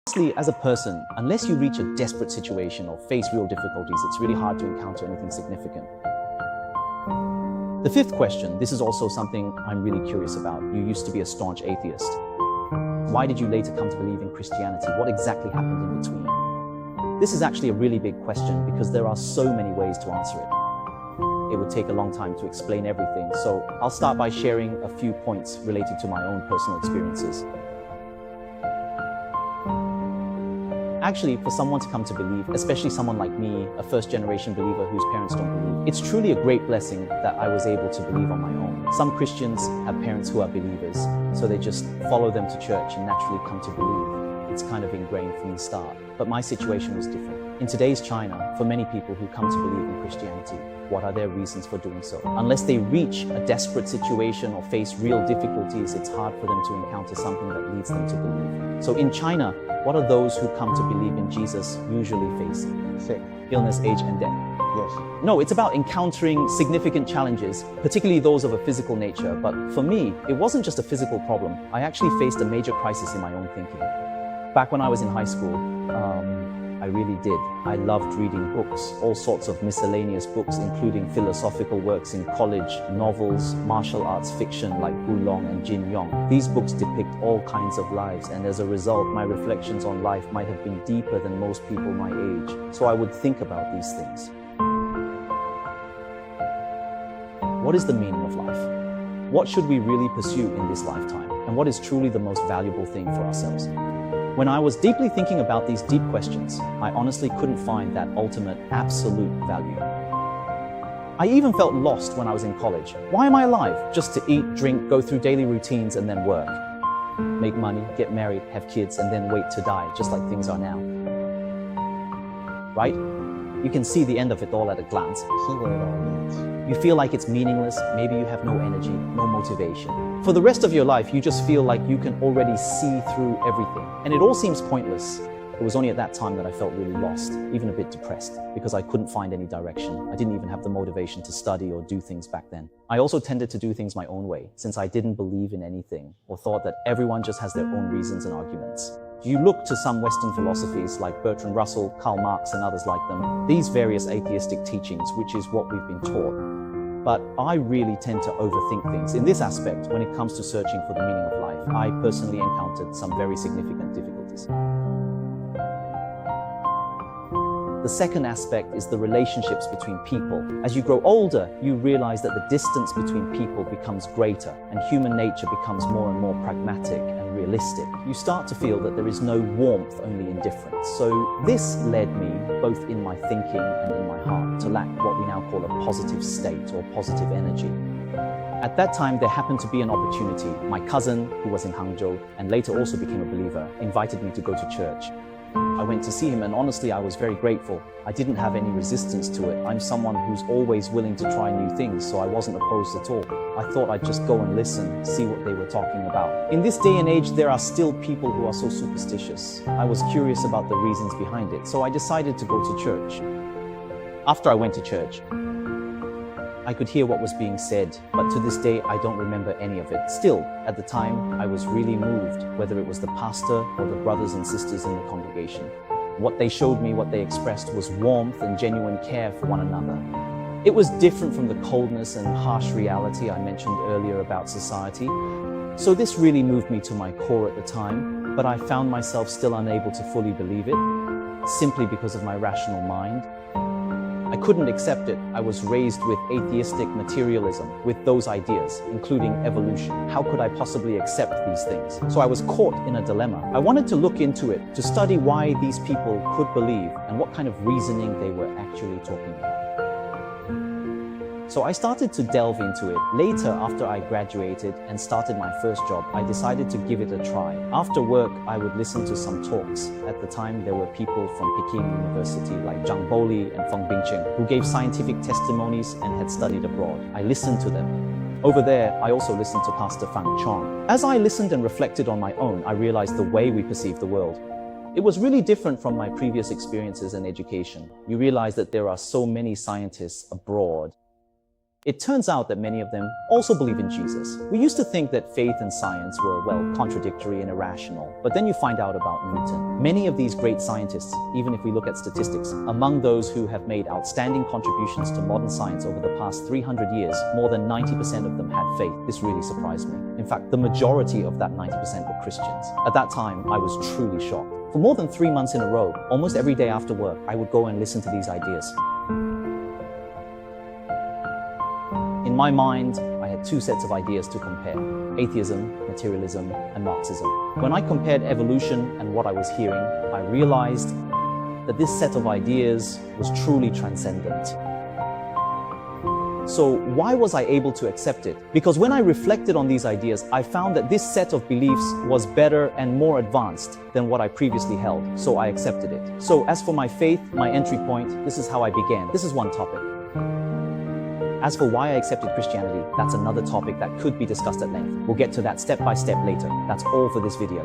Honestly, as a person, unless you reach a desperate situation or face real difficulties, it's really hard to encounter anything significant. The fifth question, this is also something I'm really curious about. You used to be a staunch atheist. Why did you later come to believe in Christianity? What exactly happened in between? This is actually a really big question because there are so many ways to answer it. It would take a long time to explain everything, so I'll start by sharing a few points related to my own personal experiences. Actually, for someone to come to believe, especially someone like me, a first-generation believer whose parents don't believe, it's truly a great blessing that I was able to believe on my own. Some Christians have parents who are believers, so they just follow them to church and naturally come to believe. It's kind of ingrained from the start. But my situation was different. In today's China, for many people who come to believe in Christianity, what are their reasons for doing so? Unless they reach a desperate situation or face real difficulties, it's hard for them to encounter something that leads them to believe. So in China, what are those who come to believe in Jesus usually facing? Sick. Illness, age, and death. Yes. No, it's about encountering significant challenges, particularly those of a physical nature. But for me, it wasn't just a physical problem. I actually faced a major crisis in my own thinking. Back when I was in high school, I really did. I loved reading books, all sorts of miscellaneous books, including philosophical works in college, novels, martial arts fiction like Wulong and Jin Yong. These books depict all kinds of lives, and as a result, my reflections on life might have been deeper than most people my age. So I would think about these things. What is the meaning of life? What should we really pursue in this lifetime? And what is truly the most valuable thing for ourselves? When I was deeply thinking about these deep questions, I honestly couldn't find that ultimate, absolute value. I even felt lost when I was in college. Why am I alive? Just to eat, drink, go through daily routines, and then work. Make money, get married, have kids, and then wait to die, just like things are now. Right? You can see the end of it all at a glance. See what it all means. You feel like it's meaningless, maybe you have no energy, no motivation. For the rest of your life, you just feel like you can already see through everything. And it all seems pointless. It was only at that time that I felt really lost, even a bit depressed, because I couldn't find any direction. I didn't even have the motivation to study or do things back then. I also tended to do things my own way, since I didn't believe in anything, or thought that everyone just has their own reasons and arguments. You look to some Western philosophies like Bertrand Russell, Karl Marx, and others like them, these various atheistic teachings, which is what we've been taught. But I really tend to overthink things. In this aspect, when it comes to searching for the meaning of life, I personally encountered some very significant difficulties. The second aspect is the relationships between people. As you grow older, you realize that the distance between people becomes greater, and human nature becomes more and more pragmatic and realistic. You start to feel that there is no warmth, only indifference. So this led me, both in my thinking and in my heart, to lack what we now call a positive state or positive energy. At that time, there happened to be an opportunity. My cousin, who was in Hangzhou and later also became a believer, invited me to go to church. I went to see him, and honestly, I was very grateful. I didn't have any resistance to it. I'm someone who's always willing to try new things, so I wasn't opposed at all. I thought I'd just go and listen, see what they were talking about. In this day and age, there are still people who are so superstitious. I was curious about the reasons behind it, so I decided to go to church. After I went to church, I could hear what was being said, but to this day, I don't remember any of it. Still, at the time, I was really moved, whether it was the pastor or the brothers and sisters in the congregation. What they showed me, what they expressed, was warmth and genuine care for one another. It was different from the coldness and harsh reality I mentioned earlier about society. So this really moved me to my core at the time, but I found myself still unable to fully believe it, simply because of my rational mind. I couldn't accept it. I was raised with atheistic materialism, with those ideas, including evolution. How could I possibly accept these things? So I was caught in a dilemma. I wanted to look into it, to study why these people could believe and what kind of reasoning they were actually talking about. So I started to delve into it. Later, after I graduated and started my first job, I decided to give it a try. After work, I would listen to some talks. At the time, there were people from Peking University like Zhang Boli and Feng Bingqing who gave scientific testimonies and had studied abroad. I listened to them. Over there, I also listened to Pastor Fang Chong. As I listened and reflected on my own, I realized the way we perceive the world. It was really different from my previous experiences and education. You realize that there are so many scientists abroad It turns out that many of them also believe in Jesus. We used to think that faith and science were, well, contradictory and irrational, but then you find out about Newton. Many of these great scientists, even if we look at statistics, among those who have made outstanding contributions to modern science over the past 300 years, more than 90% of them had faith. This really surprised me. In fact, the majority of that 90% were Christians. At that time, I was truly shocked. For more than 3 months in a row, almost every day after work, I would go and listen to these ideas. In my mind, I had two sets of ideas to compare: atheism, materialism, and Marxism. When I compared evolution and what I was hearing, I realized that this set of ideas was truly transcendent. So why was I able to accept it? Because when I reflected on these ideas, I found that this set of beliefs was better and more advanced than what I previously held, so I accepted it. So as for my faith, my entry point, this is how I began. This is one topic. As for why I accepted Christianity, that's another topic that could be discussed at length. We'll get to that step by step later. That's all for this video.